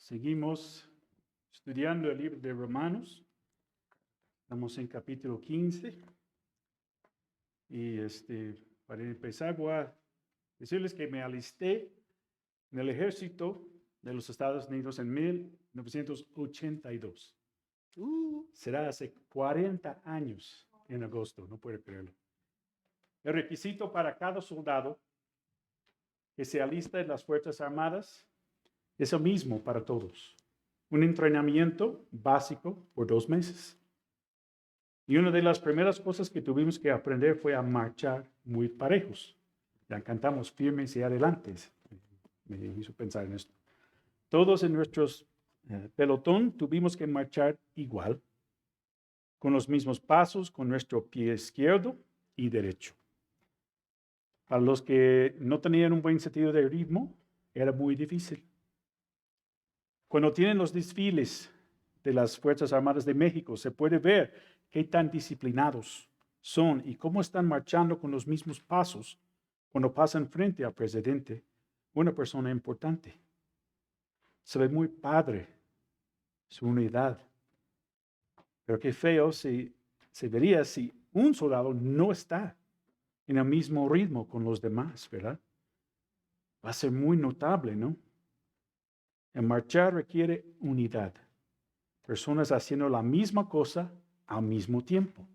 Seguimos estudiando el libro de Romanos. Estamos en capítulo 15. Y para empezar voy a decirles que me alisté en el ejército de los Estados Unidos en 1982. Será hace 40 años en agosto, no puedo creerlo. El requisito para cada soldado que se alista en las Fuerzas Armadas es el mismo para todos. Un entrenamiento básico por 2 meses. Y una de las primeras cosas que tuvimos que aprender fue a marchar muy parejos. Ya cantamos firmes y adelantes. Me hizo pensar en esto. Todos en nuestros pelotón tuvimos que marchar igual, con los mismos pasos, con nuestro pie izquierdo y derecho. Para los que no tenían un buen sentido de ritmo, era muy difícil. Cuando tienen los desfiles de las Fuerzas Armadas de México, se puede ver qué tan disciplinados son y cómo están marchando con los mismos pasos cuando pasan frente al presidente, una persona importante. Se ve muy padre su unidad. Pero qué feo se vería si un soldado no está en el mismo ritmo con los demás, ¿verdad? Va a ser muy notable, ¿no? El marchar requiere unidad. Personas haciendo la misma cosa al mismo tiempo.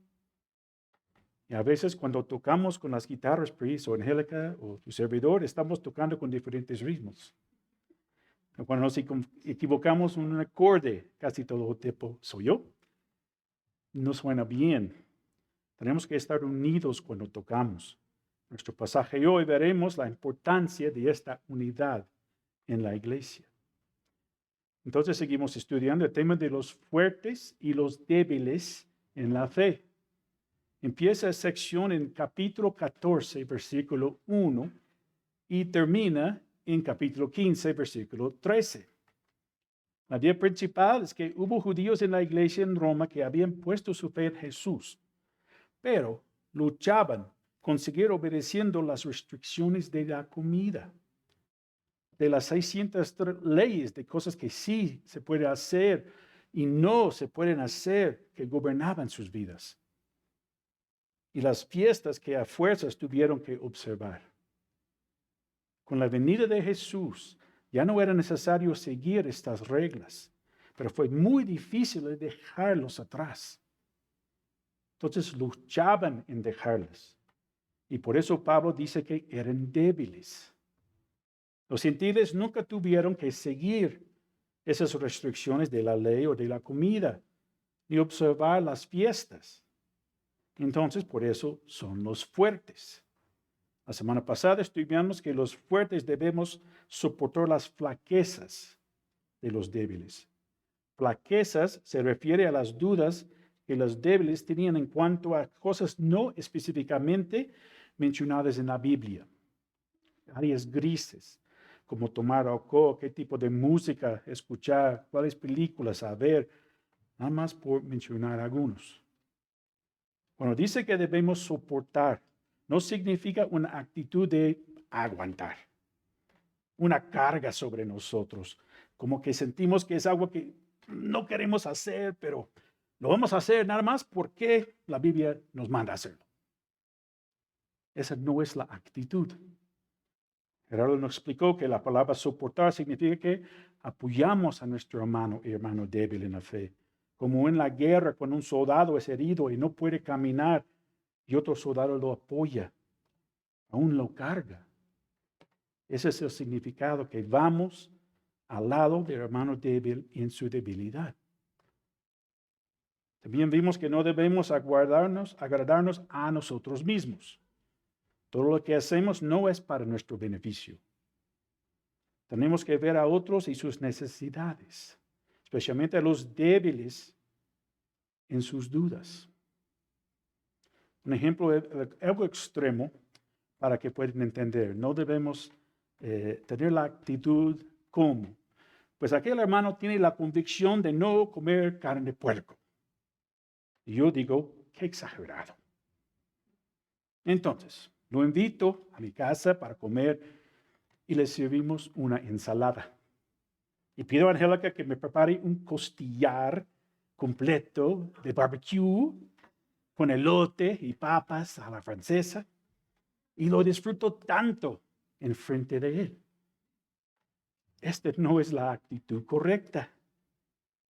Y a veces cuando tocamos con las guitarras, Pris o Angélica o tu servidor, estamos tocando con diferentes ritmos. Cuando nos equivocamos un acorde, casi todo el tiempo soy yo, no suena bien. Tenemos que estar unidos cuando tocamos. Nuestro pasaje hoy veremos la importancia de esta unidad en la iglesia. Entonces seguimos estudiando el tema de los fuertes y los débiles en la fe. Empieza la sección en capítulo 14, versículo 1 y termina en capítulo 15, versículo 13. La idea principal es que hubo judíos en la iglesia en Roma que habían puesto su fe en Jesús, pero luchaban con seguir obedeciendo las restricciones de la comida, de las 600 leyes de cosas que sí se puede hacer y no se pueden hacer que gobernaban sus vidas, y las fiestas que a fuerzas tuvieron que observar. Con la venida de Jesús ya no era necesario seguir estas reglas, pero fue muy difícil dejarlos atrás. Entonces luchaban en dejarlas. Y por eso Pablo dice que eran débiles. Los gentiles nunca tuvieron que seguir esas restricciones de la ley o de la comida, ni observar las fiestas. Entonces, por eso son los fuertes. La semana pasada estudiamos que los fuertes debemos soportar las flaquezas de los débiles. Flaquezas se refiere a las dudas que los débiles tenían en cuanto a cosas no específicamente mencionadas en la Biblia. Áreas grises, como tomar alcohol, qué tipo de música escuchar, cuáles películas a ver, nada más por mencionar algunos. Cuando dice que debemos soportar, no significa una actitud de aguantar, una carga sobre nosotros, como que sentimos que es algo que no queremos hacer, pero lo vamos a hacer nada más porque la Biblia nos manda a hacerlo. Esa no es la actitud. Gerardo nos explicó que la palabra soportar significa que apoyamos a nuestro hermano y hermano débil en la fe. Como en la guerra, cuando un soldado es herido y no puede caminar y otro soldado lo apoya, aún lo carga. Ese es el significado, que vamos al lado del hermano débil en su debilidad. También vimos que no debemos agradarnos a nosotros mismos. Todo lo que hacemos no es para nuestro beneficio. Tenemos que ver a otros y sus necesidades, especialmente a los débiles en sus dudas. Un ejemplo, algo extremo para que puedan entender. No debemos tener la actitud como, pues aquel hermano tiene la convicción de no comer carne de puerco. Y yo digo, qué exagerado. Entonces, lo invito a mi casa para comer y le servimos una ensalada. Y pido a Angélica que me prepare un costillar completo de barbecue con elote y papas a la francesa. Y lo disfruto tanto en frente de él. Esta no es la actitud correcta.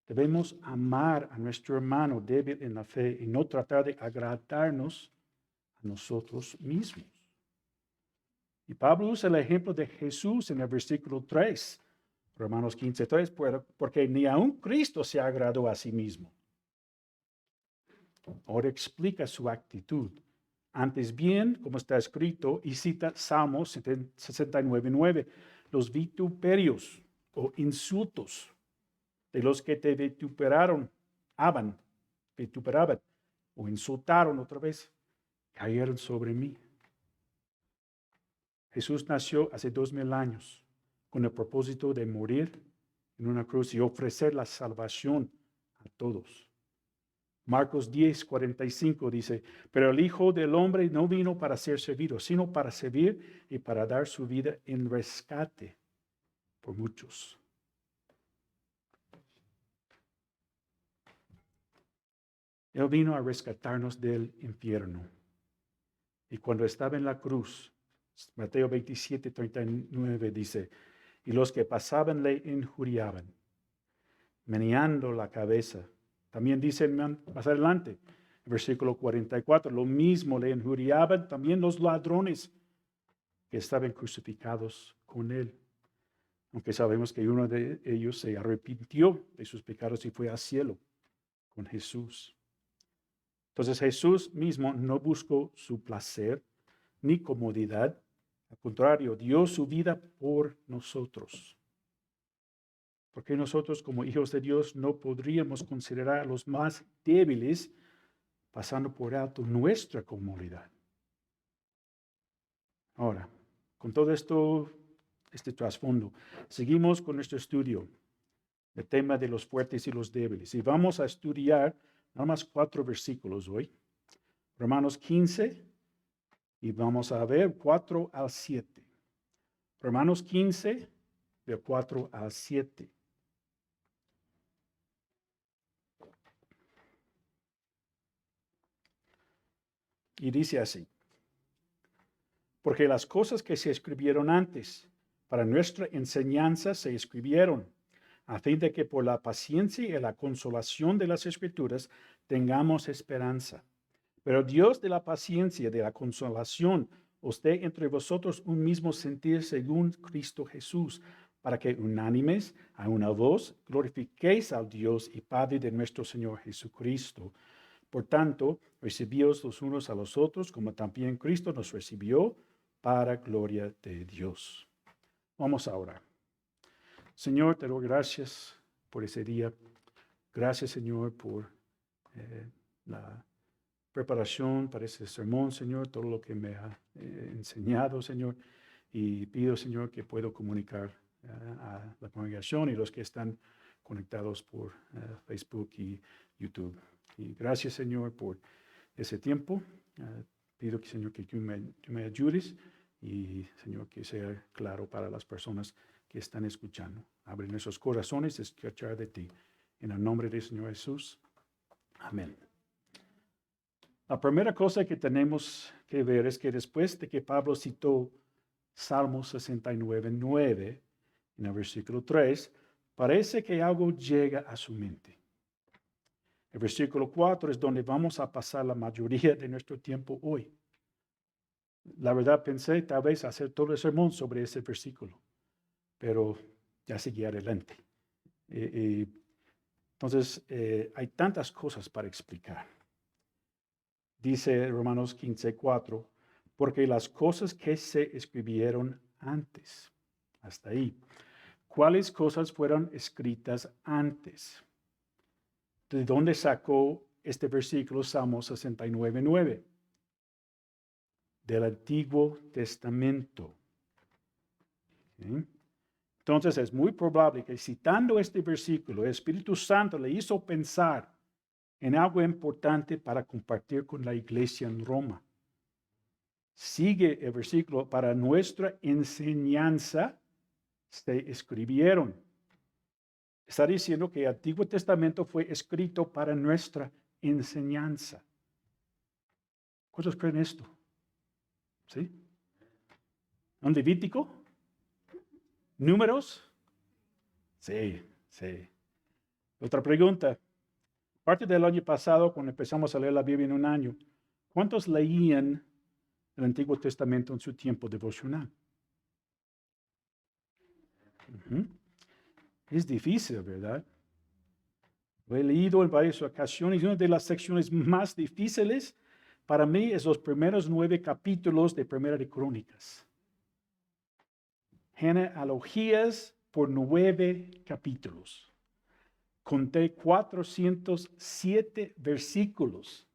Debemos amar a nuestro hermano débil en la fe y no tratar de agradarnos a nosotros mismos. Y Pablo usa el ejemplo de Jesús en el versículo 3, Romanos 15:3, porque ni aun Cristo se agradó a sí mismo. Ahora explica su actitud. Antes bien, como está escrito, y cita Salmos 69:9, los vituperios o insultos de los que te vituperaron, vituperaban o insultaron otra vez, cayeron sobre mí. Jesús nació hace 2000 años con el propósito de morir en una cruz y ofrecer la salvación a todos. Marcos 10:45 dice, pero el Hijo del Hombre no vino para ser servido, sino para servir y para dar su vida en rescate por muchos. Él vino a rescatarnos del infierno. Y cuando estaba en la cruz, Mateo 27:39 dice, y los que pasaban le injuriaban, meneando la cabeza. También dice más adelante, versículo 44, lo mismo le injuriaban también los ladrones que estaban crucificados con él. Aunque sabemos que uno de ellos se arrepintió de sus pecados y fue al cielo con Jesús. Entonces Jesús mismo no buscó su placer ni comodidad. Al contrario, dio su vida por nosotros. Porque nosotros como hijos de Dios no podríamos considerar a los más débiles pasando por alto nuestra comodidad. Ahora, con todo esto, este trasfondo, seguimos con nuestro estudio del tema de los fuertes y los débiles. Y vamos a estudiar nada más 4 versículos hoy. Romanos 15 y vamos a ver 4 al 7. Romanos 15, de 4 al 7. Y dice así, porque las cosas que se escribieron antes, para nuestra enseñanza se escribieron, a fin de que por la paciencia y la consolación de las Escrituras tengamos esperanza. Pero Dios de la paciencia y de la consolación os dé entre vosotros un mismo sentir según Cristo Jesús, para que unánimes a una voz glorifiquéis al Dios y Padre de nuestro Señor Jesucristo. Por tanto, recibíos los unos a los otros, como también Cristo nos recibió, para gloria de Dios. Vamos a orar. Señor, te doy gracias por ese día. Gracias, Señor, por la preparación para ese sermón, Señor, todo lo que me ha enseñado, Señor. Y pido, Señor, que puedo comunicar a la congregación y los que están conectados por Facebook y YouTube. Y gracias, Señor, por ese tiempo. Pido que, Señor, que tú me ayudes y, Señor, que sea claro para las personas que están escuchando. Abre nuestros corazones a escuchar de ti. En el nombre del Señor Jesús. Amén. La primera cosa que tenemos que ver es que después de que Pablo citó Salmo 69:9, en el versículo 3, parece que algo llega a su mente. El versículo 4 es donde vamos a pasar la mayoría de nuestro tiempo hoy. La verdad pensé tal vez hacer todo el sermón sobre ese versículo, pero ya seguí adelante. Entonces, hay tantas cosas para explicar. Dice Romanos 15:4, porque las cosas que se escribieron antes, hasta ahí. ¿Cuáles cosas fueron escritas antes? ¿De dónde sacó este versículo Salmo 69:9? Del Antiguo Testamento. ¿Sí? Entonces es muy probable que citando este versículo, el Espíritu Santo le hizo pensar en algo importante para compartir con la iglesia en Roma. Sigue el versículo, para nuestra enseñanza se escribieron. Está diciendo que el Antiguo Testamento fue escrito para nuestra enseñanza. ¿Cuántos creen esto? ¿Sí? ¿Un Levítico? ¿Números? Sí, sí. Otra pregunta. Parte del año pasado, cuando empezamos a leer la Biblia en un año, ¿cuántos leían el Antiguo Testamento en su tiempo devocional? Ujú. Es difícil, ¿verdad? Lo he leído en varias ocasiones y una de las secciones más difíciles para mí es los primeros 9 capítulos de Primera de Crónicas. Genealogías por 9 capítulos. Conté 407 versículos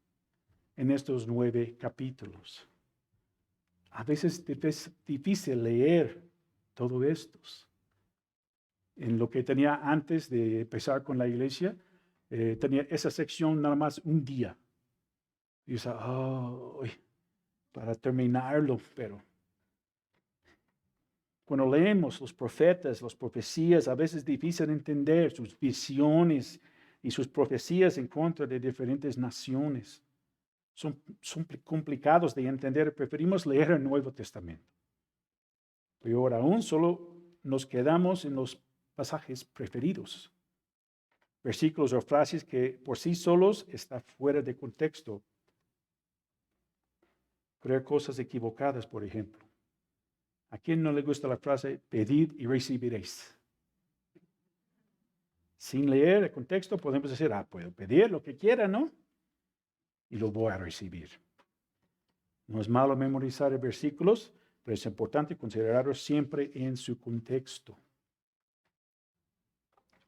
en estos 9 capítulos. A veces es difícil leer todo esto. En lo que tenía antes de empezar con la iglesia, tenía esa sección nada más un día. Y yo para terminarlo, pero cuando leemos los profetas, las profecías, a veces es difícil entender sus visiones y sus profecías en contra de diferentes naciones. Son complicados de entender. Preferimos leer el Nuevo Testamento. Peor aún, solo nos quedamos en los pasajes preferidos. Versículos o frases que por sí solos están fuera de contexto. Creer cosas equivocadas, por ejemplo. ¿A quién no le gusta la frase, pedid y recibiréis? Sin leer el contexto podemos decir, puedo pedir lo que quiera, ¿no? Y lo voy a recibir. No es malo memorizar versículos, pero es importante considerarlos siempre en su contexto.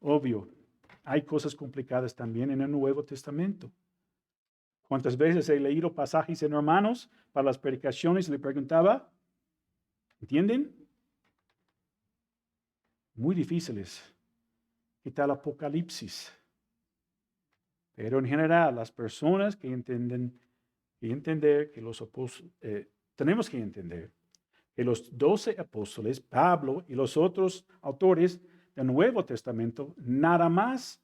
Obvio, hay cosas complicadas también en el Nuevo Testamento. ¿Cuántas veces he leído pasajes en Romanos para las predicaciones y le preguntaba, ¿entienden? Muy difíciles. ¿Qué tal Apocalipsis? Pero en general, las personas que entienden y entender que los apóstoles, tenemos que entender que los 12 apóstoles, Pablo y los otros autores del Nuevo Testamento, nada más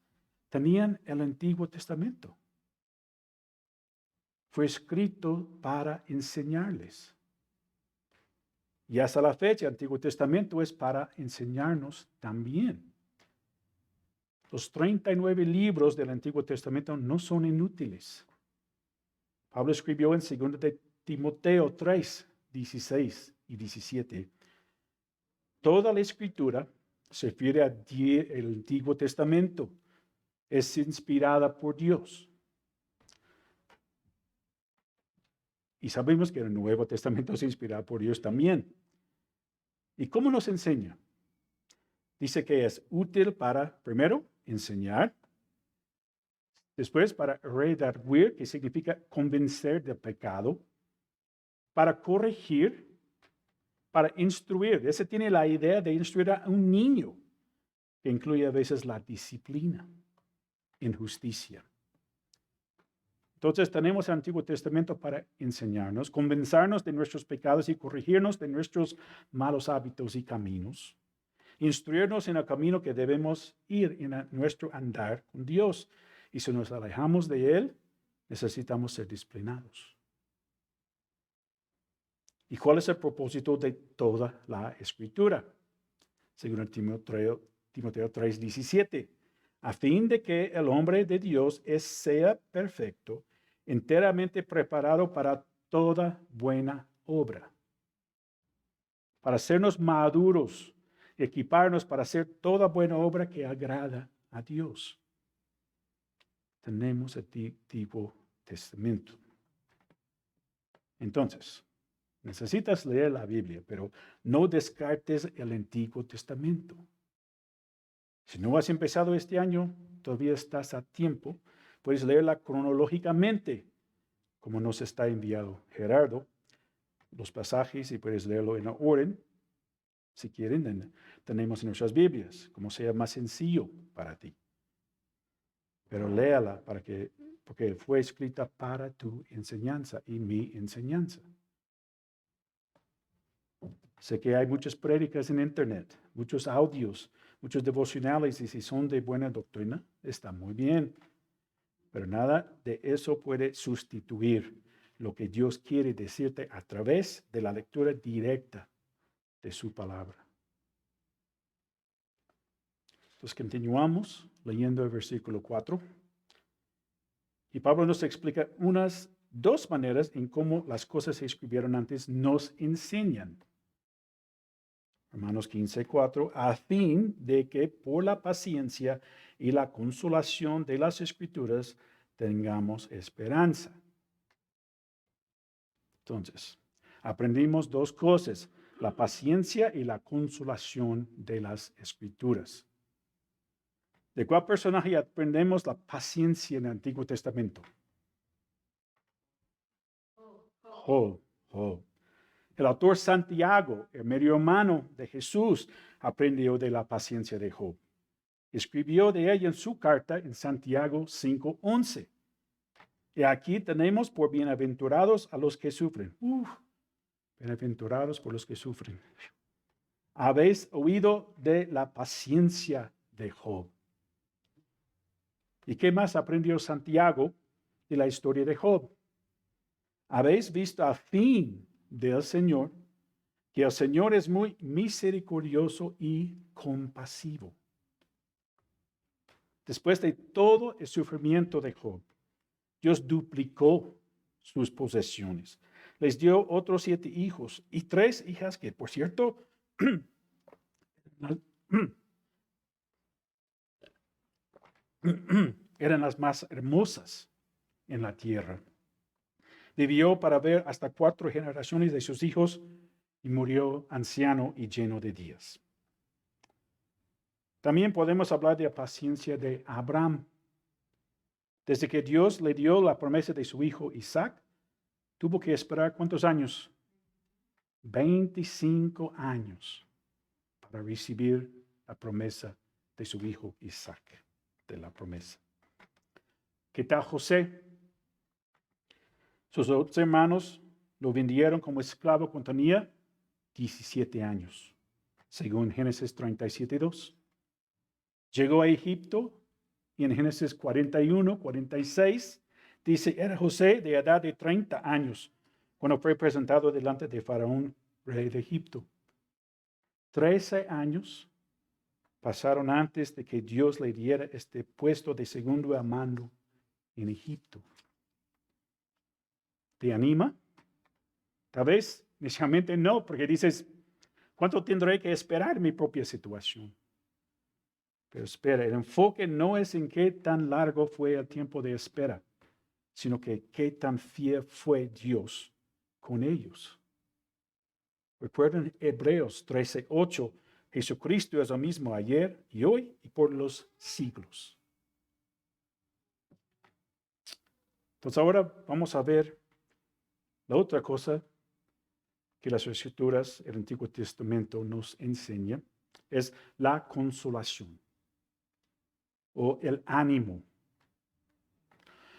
tenían el Antiguo Testamento. Fue escrito para enseñarles. Y hasta la fecha, el Antiguo Testamento es para enseñarnos también. Los 39 libros del Antiguo Testamento no son inútiles. Pablo escribió en 2 de Timoteo 3, 16 y 17. Toda la escritura se refiere al Antiguo Testamento. Es inspirada por Dios. Y sabemos que el Nuevo Testamento es inspirado por Dios también. ¿Y cómo nos enseña? Dice que es útil para, primero, enseñar. Después, para redarguir, que significa convencer del pecado. Para corregir. Para instruir. Ese tiene la idea de instruir a un niño, que incluye a veces la disciplina en justicia. Entonces tenemos el Antiguo Testamento para enseñarnos, convencernos de nuestros pecados y corregirnos de nuestros malos hábitos y caminos. Instruirnos en el camino que debemos ir en nuestro andar con Dios. Y si nos alejamos de Él, necesitamos ser disciplinados. ¿Y cuál es el propósito de toda la Escritura? Según Timoteo 3:17. A fin de que el hombre de Dios sea perfecto, enteramente preparado para toda buena obra. Para hacernos maduros, equiparnos para hacer toda buena obra que agrada a Dios. Tenemos el Antiguo Testamento. Entonces, necesitas leer la Biblia, pero no descartes el Antiguo Testamento. Si no has empezado este año, todavía estás a tiempo. Puedes leerla cronológicamente, como nos está enviado Gerardo, los pasajes, y puedes leerlo en orden. Si quieren, tenemos en nuestras Biblias, como sea más sencillo para ti. Pero léala porque fue escrita para tu enseñanza y mi enseñanza. Sé que hay muchas prédicas en internet, muchos audios, muchos devocionales y si son de buena doctrina, está muy bien. Pero nada de eso puede sustituir lo que Dios quiere decirte a través de la lectura directa de su palabra. Entonces continuamos leyendo el versículo 4. Y Pablo nos explica dos maneras en cómo las cosas se escribieron antes nos enseñan. Romanos 15:4, a fin de que por la paciencia y la consolación de las Escrituras tengamos esperanza. Entonces, aprendimos dos cosas, la paciencia y la consolación de las Escrituras. ¿De cuál personaje aprendemos la paciencia en el Antiguo Testamento? Job. El autor Santiago, el medio hermano de Jesús, aprendió de la paciencia de Job. Escribió de ella en su carta en Santiago 5:11. Y aquí tenemos por bienaventurados a los que sufren. Bienaventurados por los que sufren. Habéis oído de la paciencia de Job. ¿Y qué más aprendió Santiago de la historia de Job? Habéis visto al fin del Señor, que el Señor es muy misericordioso y compasivo. Después de todo el sufrimiento de Job, Dios duplicó sus posesiones. Les dio otros 7 hijos y 3 hijas que, por cierto, eran las más hermosas en la tierra. Vivió para ver hasta 4 generaciones de sus hijos y murió anciano y lleno de días. También podemos hablar de la paciencia de Abraham. Desde que Dios le dio la promesa de su hijo Isaac, tuvo que esperar ¿cuántos años? 25 años para recibir la promesa de su hijo Isaac, de la promesa. ¿Qué tal José? Sus otros hermanos lo vendieron como esclavo cuando tenía 17 años, según Génesis 37:2. Llegó a Egipto y en Génesis 41:46 dice, era José de edad de 30 años cuando fue presentado delante de Faraón, rey de Egipto. 13 años pasaron antes de que Dios le diera este puesto de segundo al mando en Egipto. ¿Te anima? Tal vez inicialmente no, porque dices, ¿cuánto tendré que esperar mi propia situación? Pero espera, el enfoque no es en qué tan largo fue el tiempo de espera, sino que qué tan fiel fue Dios con ellos. Recuerden Hebreos 13:8, Jesucristo es lo mismo ayer y hoy y por los siglos. Entonces ahora vamos a ver la otra cosa que las Escrituras, el Antiguo Testamento nos enseña, es la consolación o el ánimo.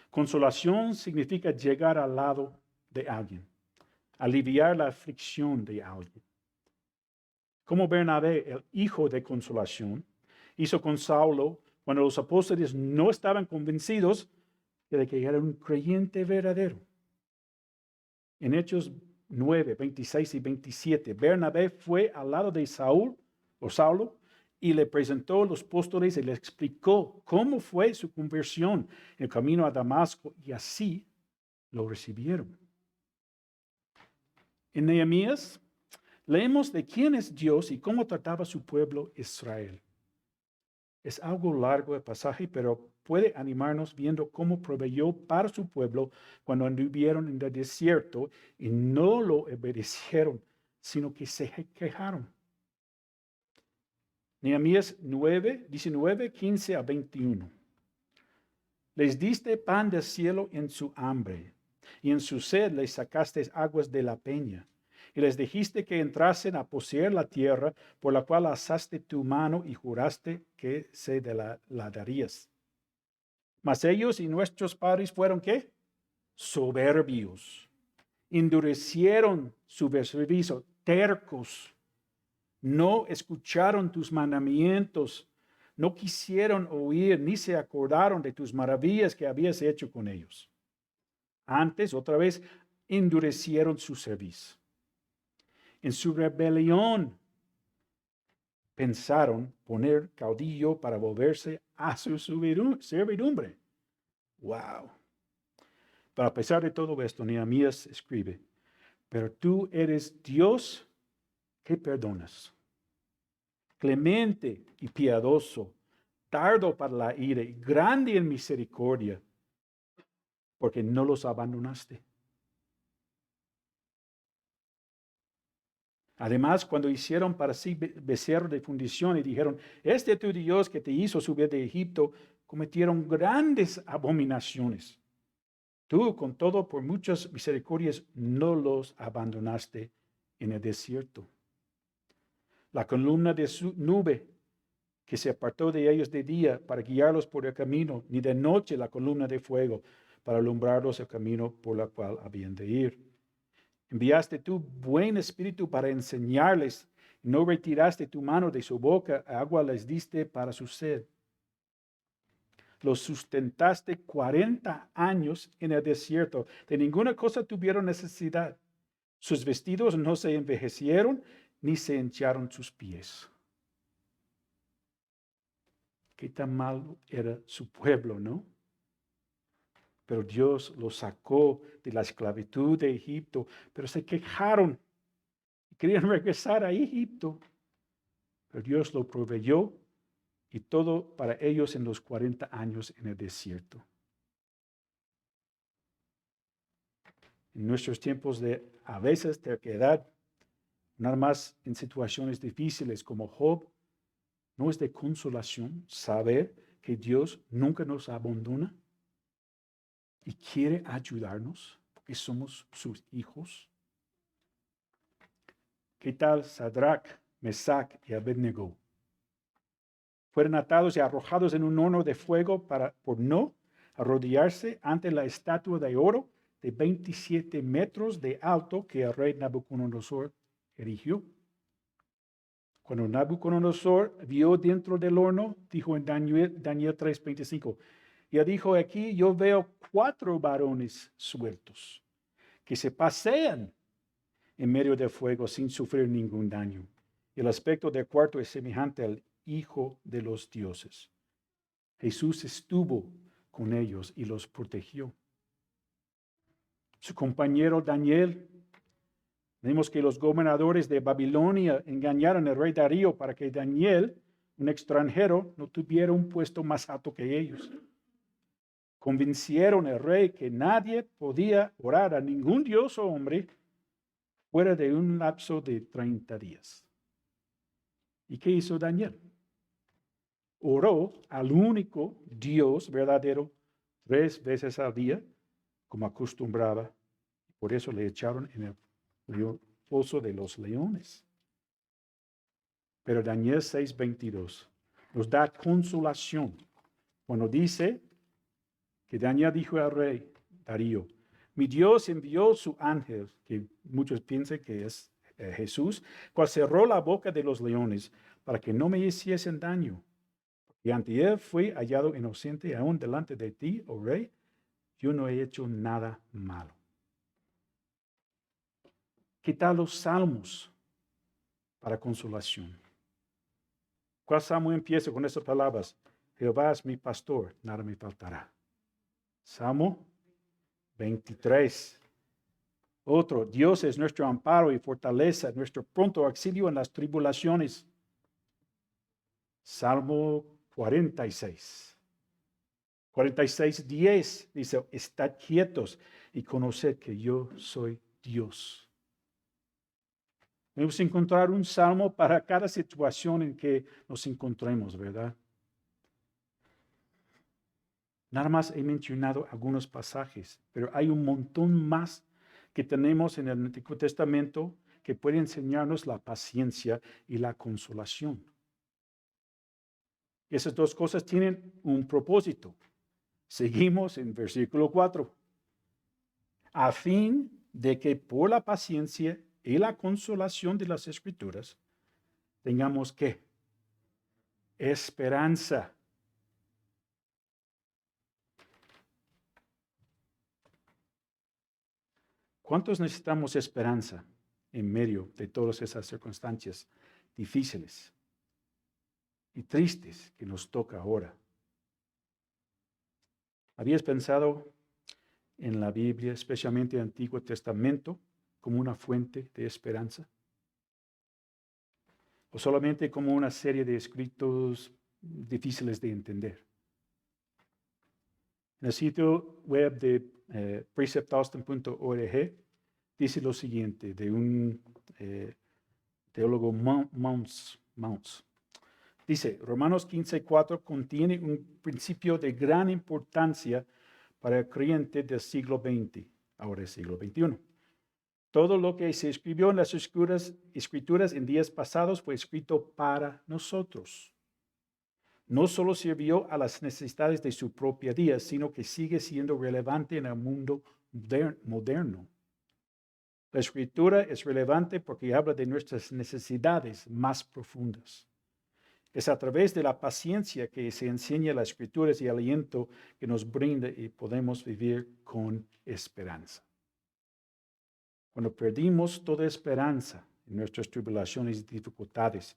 Consolación significa llegar al lado de alguien, aliviar la aflicción de alguien. Como Bernabé, el hijo de consolación, hizo con Saulo cuando los apóstoles no estaban convencidos de que era un creyente verdadero. En Hechos 9, 26 y 27, Bernabé fue al lado de Saulo y le presentó a los apóstoles y le explicó cómo fue su conversión en el camino a Damasco y así lo recibieron. En Nehemías leemos de quién es Dios y cómo trataba a su pueblo Israel. Es algo largo el pasaje, pero puede animarnos viendo cómo proveyó para su pueblo cuando anduvieron en el desierto y no lo obedecieron, sino que se quejaron. Nehemías 9, 19, 15 a 21. Les diste pan del cielo en su hambre, y en su sed les sacaste aguas de la peña. Y les dijiste que entrasen a poseer la tierra por la cual alzaste tu mano y juraste que se la darías. Mas ellos y nuestros padres fueron ¿qué? Soberbios. Endurecieron su servicio, tercos. No escucharon tus mandamientos, no quisieron oír ni se acordaron de tus maravillas que habías hecho con ellos. Antes, otra vez, endurecieron su cerviz. En su rebelión pensaron poner caudillo para volverse a su servidumbre. Wow. Pero a pesar de todo esto, Nehemías escribe, pero tú eres Dios que perdonas, clemente y piadoso, tardo para la ira y grande en misericordia, porque no los abandonaste. Además, cuando hicieron para sí becerro de fundición y dijeron, este es tu Dios que te hizo subir de Egipto, cometieron grandes abominaciones. Tú, con todo, por muchas misericordias, no los abandonaste en el desierto. La columna de su nube que se apartó de ellos de día para guiarlos por el camino, ni de noche la columna de fuego para alumbrarlos el camino por el cual habían de ir. Enviaste tu buen espíritu para enseñarles, y no retiraste tu mano de su boca, agua les diste para su sed. Los sustentaste 40 años en el desierto. De ninguna cosa tuvieron necesidad. Sus vestidos no se envejecieron, ni se hincharon sus pies. Qué tan malo era su pueblo, ¿no? Pero Dios los sacó de la esclavitud de Egipto, pero se quejaron y querían regresar a Egipto. Pero Dios lo proveyó y todo para ellos en los 40 años en el desierto. En nuestros tiempos de a veces terquedad, nada más en situaciones difíciles como Job, ¿no es de consolación saber que Dios nunca nos abandona y quiere ayudarnos porque somos sus hijos? ¿Qué tal Sadrach, Mesach y Abednego? Fueron atados y arrojados en un horno de fuego por no arrodillarse ante la estatua de oro de 27 metros de alto que el rey Nabucodonosor erigió. Cuando Nabucodonosor vio dentro del horno, dijo en Daniel 3:25, y él dijo, aquí yo veo 4 varones sueltos que se pasean en medio del fuego sin sufrir ningún daño. El aspecto del cuarto es semejante al Hijo de los dioses. Jesús estuvo con ellos y los protegió. Su compañero Daniel, vemos que los gobernadores de Babilonia engañaron al rey Darío para que Daniel, un extranjero, no tuviera un puesto más alto que ellos. Convencieron al rey que nadie podía orar a ningún dios o hombre fuera de un lapso de 30 días. ¿Y qué hizo Daniel? Oró al único Dios verdadero 3 veces al día, como acostumbraba. Por eso le echaron en el foso de los leones. Pero Daniel 6:22 nos da consolación cuando dice que Daniel dijo al rey Darío, mi Dios envió su ángel, que muchos piensan que es Jesús, cual cerró la boca de los leones para que no me hiciesen daño. Y ante él fui hallado inocente aún delante de ti, oh rey, yo no he hecho nada malo. ¿Qué tal los salmos para consolación? ¿Cuál salmo empieza con estas palabras? Jehová es mi pastor, nada me faltará. Salmo 23. Otro, Dios es nuestro amparo y fortaleza, nuestro pronto auxilio en las tribulaciones. Salmo 46. 46:10 dice, estad quietos y conoced que yo soy Dios. Debemos encontrar un salmo para cada situación en que nos encontremos, ¿verdad? Nada más he mencionado algunos pasajes, pero hay un montón más que tenemos en el Antiguo Testamento que puede enseñarnos la paciencia y la consolación. Esas dos cosas tienen un propósito. Seguimos en versículo 4. A fin de que por la paciencia y la consolación de las Escrituras tengamos ¿qué? Esperanza. ¿Cuántos necesitamos esperanza en medio de todas esas circunstancias difíciles y tristes que nos toca ahora? ¿Habías pensado en la Biblia, especialmente el Antiguo Testamento, como una fuente de esperanza? ¿O solamente como una serie de escritos difíciles de entender? En el sitio web de preceptaustin.org dice lo siguiente de un teólogo Mounce. Dice, Romanos 15:4 contiene un principio de gran importancia para el creyente del siglo XX, ahora el siglo XXI. Todo lo que se escribió en las escrituras en días pasados fue escrito para nosotros. No solo sirvió a las necesidades de su propia día, sino que sigue siendo relevante en el mundo moderno. La escritura es relevante porque habla de nuestras necesidades más profundas. Es a través de la paciencia que se enseña las escrituras y el aliento que nos brinda y podemos vivir con esperanza. Cuando perdimos toda esperanza en nuestras tribulaciones y dificultades,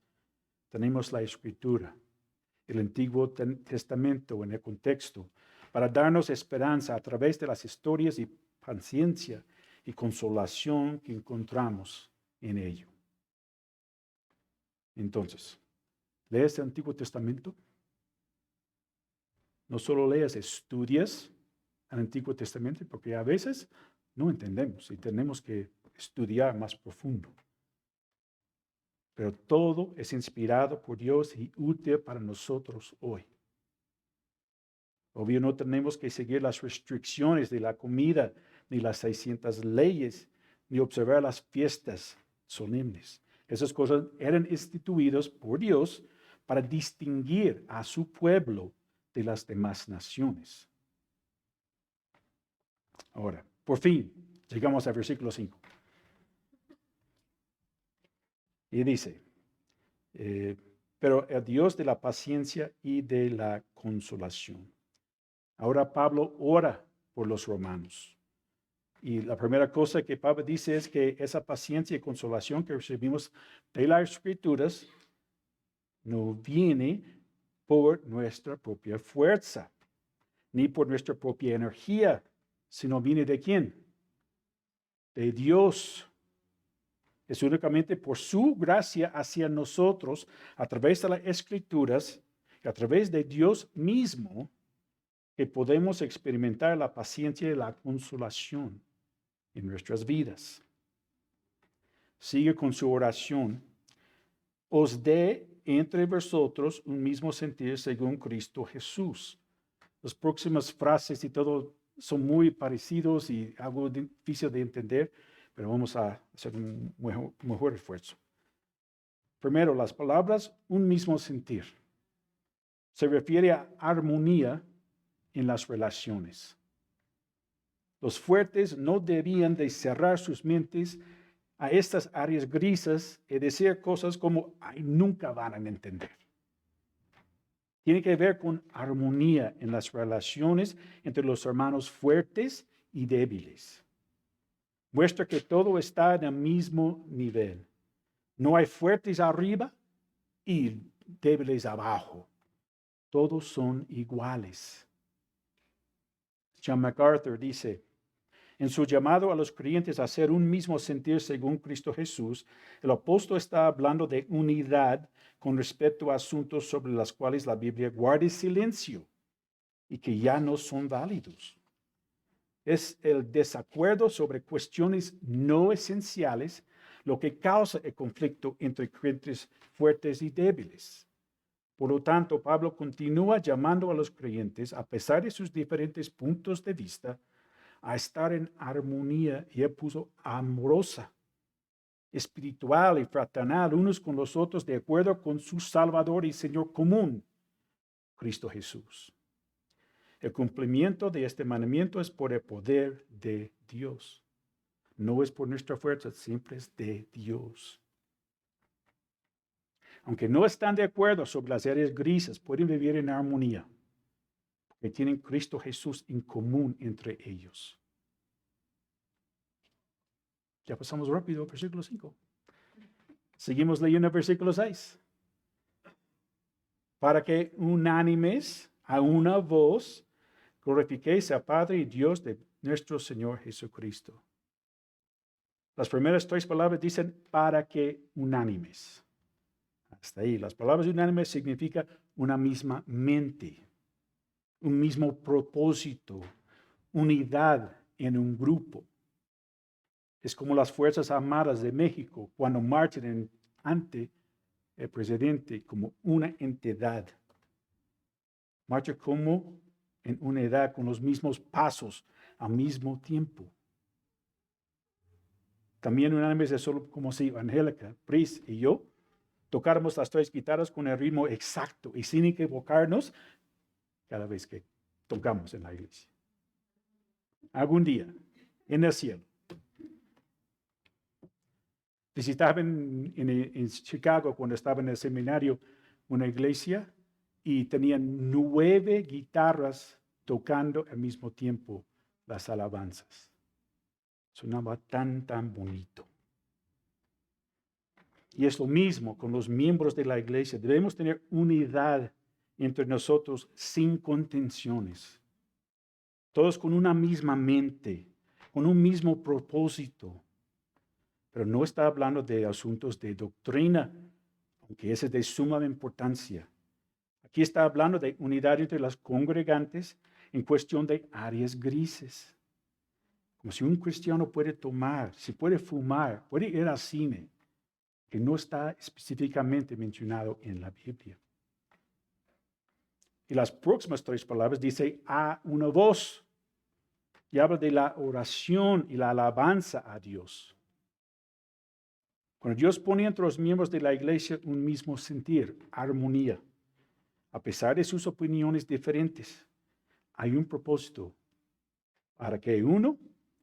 tenemos la escritura, el Antiguo Testamento en el contexto, para darnos esperanza a través de las historias y paciencia y consolación que encontramos en ello. Entonces, ¿lees el Antiguo Testamento? No solo leas, estudias el Antiguo Testamento, porque a veces no entendemos y tenemos que estudiar más profundo. Pero todo es inspirado por Dios y útil para nosotros hoy. Obvio, no tenemos que seguir las restricciones de la comida, ni las 600 leyes, ni observar las fiestas solemnes. Esas cosas eran instituidas por Dios para distinguir a su pueblo de las demás naciones. Ahora, por fin, llegamos al versículo 5. Y dice, pero el Dios de la paciencia y de la consolación. Ahora Pablo ora por los romanos. Y la primera cosa que Pablo dice es que esa paciencia y consolación que recibimos de las Escrituras no viene por nuestra propia fuerza, ni por nuestra propia energía, sino viene ¿de quién? De Dios. Es únicamente por su gracia hacia nosotros, a través de las Escrituras, y a través de Dios mismo, que podemos experimentar la paciencia y la consolación en nuestras vidas. Sigue con su oración. Os dé entre vosotros un mismo sentir según Cristo Jesús. Las próximas frases y todo son muy parecidos y algo difícil de entender, pero vamos a hacer un mejor esfuerzo. Primero, las palabras un mismo sentir. Se refiere a armonía en las relaciones. Los fuertes no debían de cerrar sus mentes a estas áreas grises y decir cosas como, ay, nunca van a entender. Tiene que ver con armonía en las relaciones entre los hermanos fuertes y débiles. Muestra que todo está en el mismo nivel. No hay fuertes arriba y débiles abajo. Todos son iguales. John MacArthur dice, en su llamado a los creyentes a hacer un mismo sentir según Cristo Jesús, el apóstol está hablando de unidad con respecto a asuntos sobre los cuales la Biblia guarda silencio y que ya no son válidos. Es el desacuerdo sobre cuestiones no esenciales lo que causa el conflicto entre creyentes fuertes y débiles. Por lo tanto, Pablo continúa llamando a los creyentes, a pesar de sus diferentes puntos de vista, a estar en armonía, y él puso amorosa, espiritual y fraternal unos con los otros de acuerdo con su Salvador y Señor común, Cristo Jesús. El cumplimiento de este mandamiento es por el poder de Dios. No es por nuestra fuerza, siempre es de Dios. aunque no están de acuerdo sobre las áreas grises, pueden vivir en armonía, porque tienen Cristo Jesús en común entre ellos. Ya pasamos rápido al versículo 5. Seguimos leyendo el versículo 6. Para que unánimes a una voz glorifiquéis al Padre y Dios de nuestro Señor Jesucristo. Las primeras 3 palabras dicen para que unánimes. Hasta ahí. Las palabras unánimes significa una misma mente, un mismo propósito, unidad en un grupo. Es como las Fuerzas Armadas de México cuando marchan ante el presidente como una entidad. Marcha como en unidad con los mismos pasos al mismo tiempo. También unánimes es solo como si Angélica, Pris y yo tocáramos las 3 guitarras con el ritmo exacto y sin equivocarnos cada vez que tocamos en la iglesia. Algún día, en el cielo. Visitaba en Chicago cuando estaba en el seminario una iglesia y tenían 9 guitarras tocando al mismo tiempo las alabanzas. Sonaba tan bonito. Y es lo mismo con los miembros de la iglesia. Debemos tener unidad entre nosotros sin contenciones. Todos con una misma mente, con un mismo propósito. Pero no está hablando de asuntos de doctrina, aunque ese es de suma importancia. Aquí está hablando de unidad entre los congregantes en cuestión de áreas grises. Como si un cristiano puede tomar, si puede fumar, puede ir al cine, que no está específicamente mencionado en la Biblia. Y las próximas 3 palabras dice a una voz. Y habla de la oración y la alabanza a Dios. Cuando Dios pone entre los miembros de la iglesia un mismo sentir, armonía, a pesar de sus opiniones diferentes, hay un propósito para que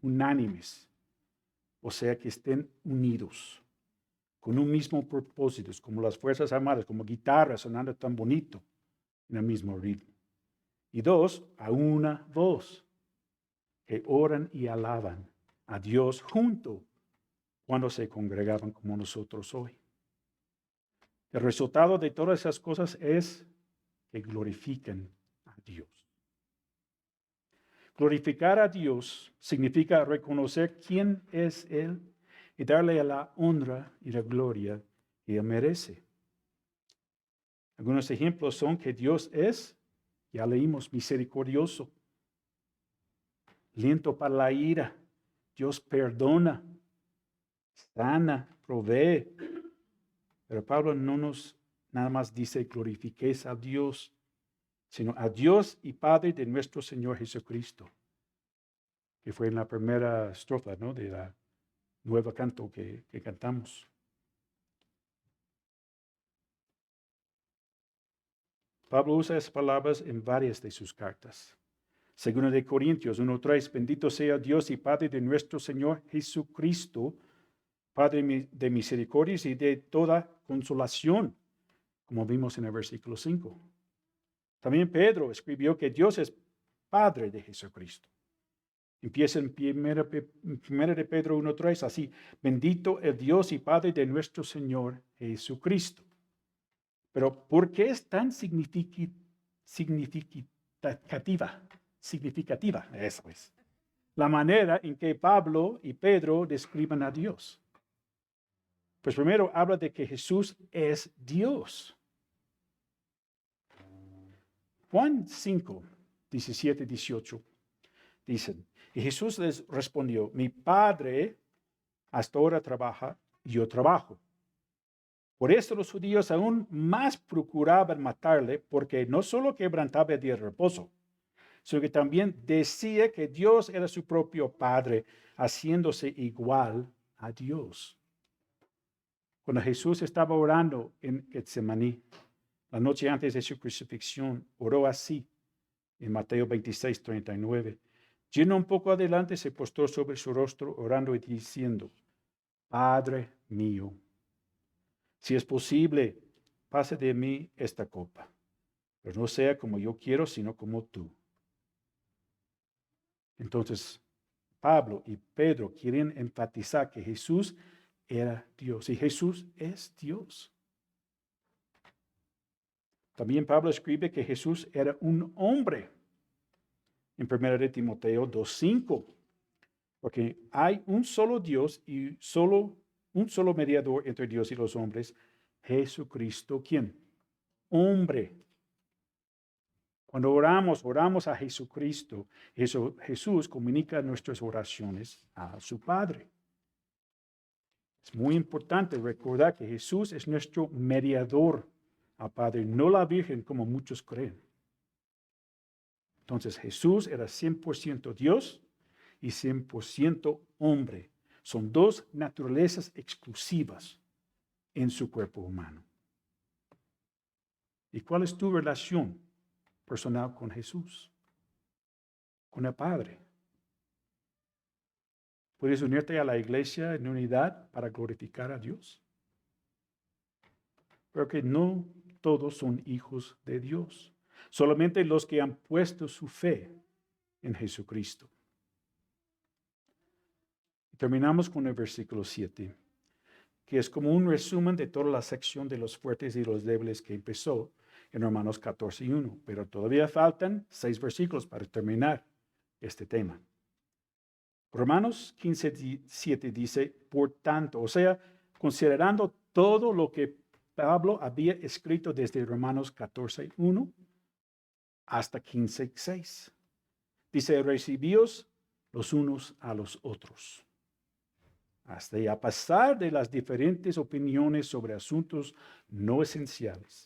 unánimes, o sea, que estén unidos, con un mismo propósito, como las Fuerzas Armadas, como guitarras sonando tan bonito en el mismo ritmo. Y 2, a una voz, que oran y alaban a Dios junto cuando se congregaban como nosotros hoy. El resultado de todas esas cosas es que glorifiquen a Dios. Glorificar a Dios significa reconocer quién es Él y darle la honra y la gloria que Él merece. Algunos ejemplos son que Dios es, ya leímos, misericordioso, lento para la ira, Dios perdona, sana, provee. Pero Pablo no nos nada más dice glorifiquéis a Dios, sino a Dios y Padre de nuestro Señor Jesucristo, que fue en la primera estrofa, ¿no?, de la nueva canto que cantamos. Pablo usa esas palabras en varias de sus cartas. Según de Corintios 1:3, bendito sea Dios y Padre de nuestro Señor Jesucristo, Padre de misericordias y de toda consolación, como vimos en el versículo 5. También Pedro escribió que Dios es Padre de Jesucristo. Empieza en 1 de Pedro 1:3, así, bendito el Dios y Padre de nuestro Señor Jesucristo. Pero ¿por qué es tan significativa? Eso es. La manera en que Pablo y Pedro describen a Dios. Pues primero habla de que Jesús es Dios. Juan 5, 17, 18, dicen, y Jesús les respondió, mi Padre hasta ahora trabaja y yo trabajo. Por eso los judíos aún más procuraban matarle, porque no solo quebrantaba el día de reposo, sino que también decía que Dios era su propio Padre, haciéndose igual a Dios. Cuando Jesús estaba orando en Getsemaní, la noche antes de su crucifixión, oró así, en Mateo 26, 39. Yendo un poco adelante, se postró sobre su rostro, orando y diciendo, Padre mío, si es posible, pase de mí esta copa, pero no sea como yo quiero, sino como tú. Entonces, Pablo y Pedro quieren enfatizar que Jesús era Dios y Jesús es Dios. También Pablo escribe que Jesús era un hombre en 1 de Timoteo 2:5, porque hay un solo Dios y un solo mediador entre Dios y los hombres, Jesucristo, ¿quién? Hombre. Cuando oramos a Jesucristo, Jesús comunica nuestras oraciones a su Padre. Es muy importante recordar que Jesús es nuestro mediador al Padre, no la Virgen como muchos creen. Entonces Jesús era 100% Dios y 100% hombre. Son dos naturalezas exclusivas en su cuerpo humano. ¿Y cuál es tu relación personal con Jesús? Con el Padre. ¿Puedes unirte a la iglesia en unidad para glorificar a Dios? Pero que no todos son hijos de Dios. Solamente los que han puesto su fe en Jesucristo. Terminamos con el versículo 7, que es como un resumen de toda la sección de los fuertes y los débiles que empezó en Romanos 14:1. Pero todavía faltan 6 versículos para terminar este tema. Romanos 15:7 dice, por tanto, o sea, considerando todo lo que Pablo había escrito desde Romanos 14:1 hasta 15:6. Dice, recibíos los unos a los otros. Hasta a pesar de las diferentes opiniones sobre asuntos no esenciales,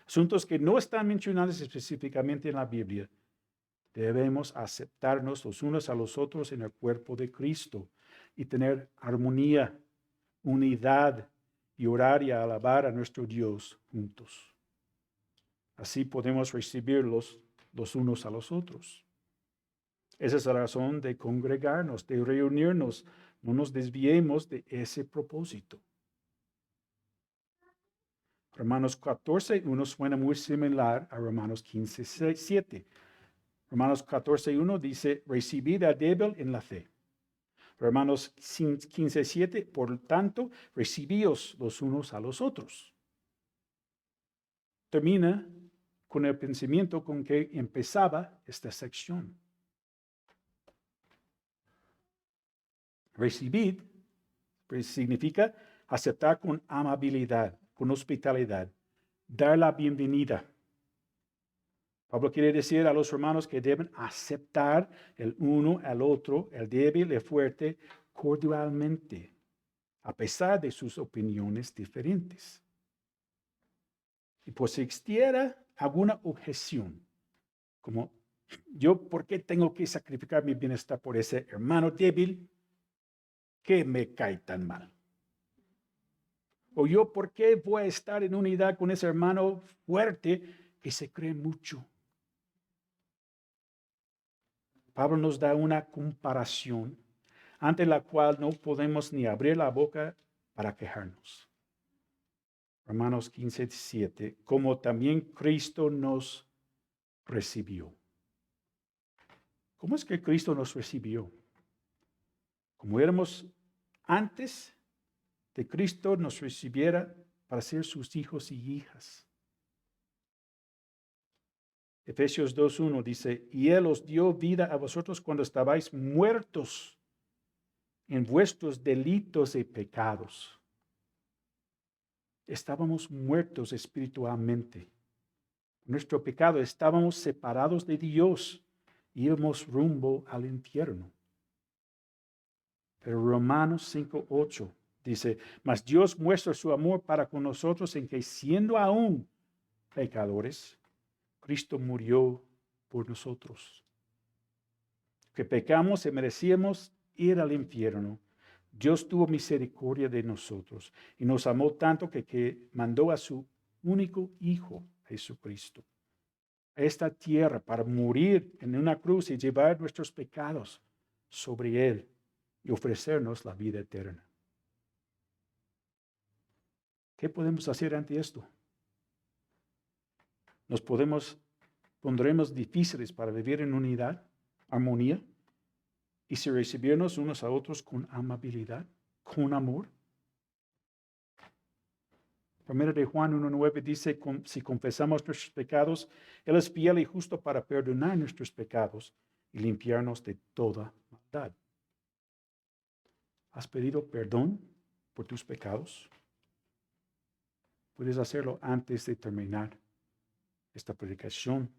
asuntos que no están mencionados específicamente en la Biblia, debemos aceptarnos los unos a los otros en el cuerpo de Cristo y tener armonía, unidad y orar y alabar a nuestro Dios juntos. Así podemos recibirlos los unos a los otros. Esa es la razón de congregarnos, de reunirnos. No nos desviemos de ese propósito. Romanos 14:1 suena muy similar a Romanos 15:7. Romanos 14:1 dice, recibid al débil en la fe. Romanos 15:7, por tanto, recibíos los unos a los otros. Termina con el pensamiento con que empezaba esta sección. Recibid significa aceptar con amabilidad, con hospitalidad, dar la bienvenida. Pablo quiere decir a los hermanos que deben aceptar el uno al otro, el débil y el fuerte, cordialmente, a pesar de sus opiniones diferentes. Y por si existiera alguna objeción, como yo, ¿por qué tengo que sacrificar mi bienestar por ese hermano débil que me cae tan mal? O yo, ¿por qué voy a estar en unidad con ese hermano fuerte que se cree mucho? Pablo nos da una comparación ante la cual no podemos ni abrir la boca para quejarnos. Romanos 15:7, como también Cristo nos recibió. ¿Cómo es que Cristo nos recibió? Como éramos antes de Cristo nos recibiera para ser sus hijos y hijas. Efesios 2:1 dice, y Él os dio vida a vosotros cuando estabais muertos en vuestros delitos y pecados. Estábamos muertos espiritualmente. Nuestro pecado, estábamos separados de Dios, íbamos rumbo al infierno. Pero Romanos 5:8 dice, mas Dios muestra su amor para con nosotros en que siendo aún pecadores, Cristo murió por nosotros. Que pecamos y merecíamos ir al infierno. Dios tuvo misericordia de nosotros y nos amó tanto que mandó a su único Hijo, Jesucristo, a esta tierra para morir en una cruz y llevar nuestros pecados sobre Él y ofrecernos la vida eterna. ¿Qué podemos hacer ante esto? pondremos difíciles para vivir en unidad, armonía, y si recibirnos unos a otros con amabilidad, con amor. Primera de Juan 1:9 dice, si confesamos nuestros pecados, Él es fiel y justo para perdonar nuestros pecados y limpiarnos de toda maldad. ¿Has pedido perdón por tus pecados? Puedes hacerlo antes de terminar esta predicación.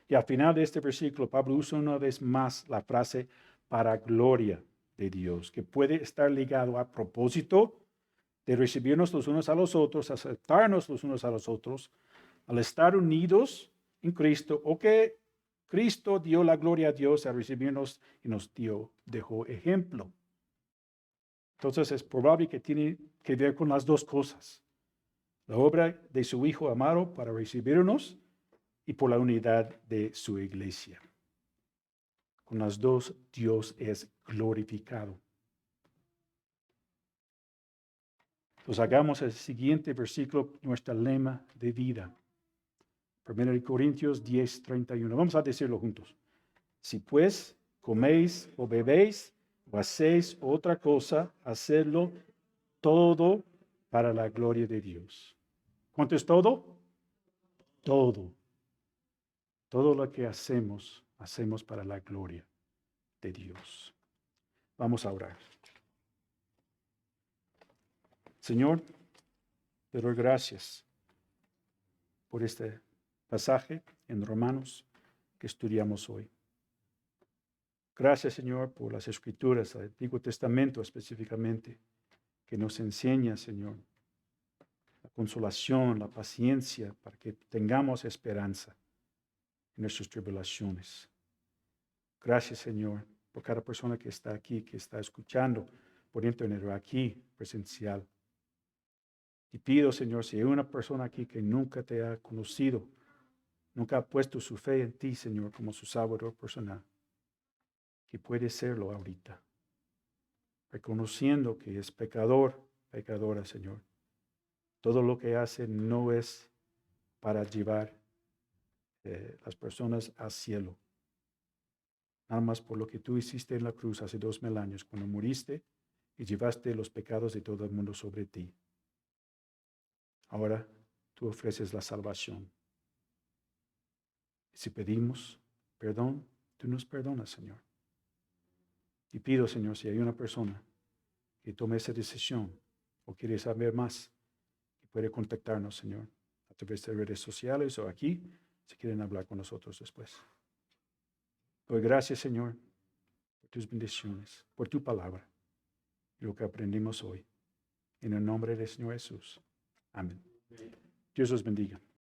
Y al final de este versículo, Pablo usa una vez más la frase para gloria de Dios, que puede estar ligado a propósito de recibirnos los unos a los otros, aceptarnos los unos a los otros, al estar unidos en Cristo, o que Cristo dio la gloria a Dios al recibirnos y dejó ejemplo. Entonces es probable que tiene que ver con las dos cosas. La obra de su Hijo amado para recibirnos y por la unidad de su iglesia. Con las dos, Dios es glorificado. Pues hagamos el siguiente versículo nuestra lema de vida. 1 Corintios 10:31. Vamos a decirlo juntos. Si pues coméis o bebéis o hacéis otra cosa, hacedlo todo para la gloria de Dios. ¿Cuánto es todo? Todo. Todo lo que hacemos para la gloria de Dios. Vamos a orar. Señor, te doy gracias por este pasaje en Romanos que estudiamos hoy. Gracias, Señor, por las Escrituras, el Antiguo Testamento específicamente, que nos enseña, Señor, la consolación, la paciencia, para que tengamos esperanza en nuestras tribulaciones. Gracias, Señor, por cada persona que está aquí, que está escuchando por internet o aquí presencial. Y pido, Señor, si hay una persona aquí que nunca te ha conocido, nunca ha puesto su fe en ti, Señor, como su Salvador personal, que puede serlo ahorita, reconociendo que es pecador, pecadora, Señor. Todo lo que hace no es para llevar las personas al cielo. Nada más por lo que tú hiciste en la cruz hace 2000 años, cuando moriste y llevaste los pecados de todo el mundo sobre ti. Ahora tú ofreces la salvación. Si pedimos perdón, tú nos perdonas, Señor. Y pido, Señor, si hay una persona que tome esa decisión o quiere saber más, que puede contactarnos, Señor, a través de redes sociales o aquí, si quieren hablar con nosotros después. Doy gracias, Señor, por tus bendiciones, por tu palabra y lo que aprendimos hoy. En el nombre del Señor Jesús. Amén. Dios los bendiga.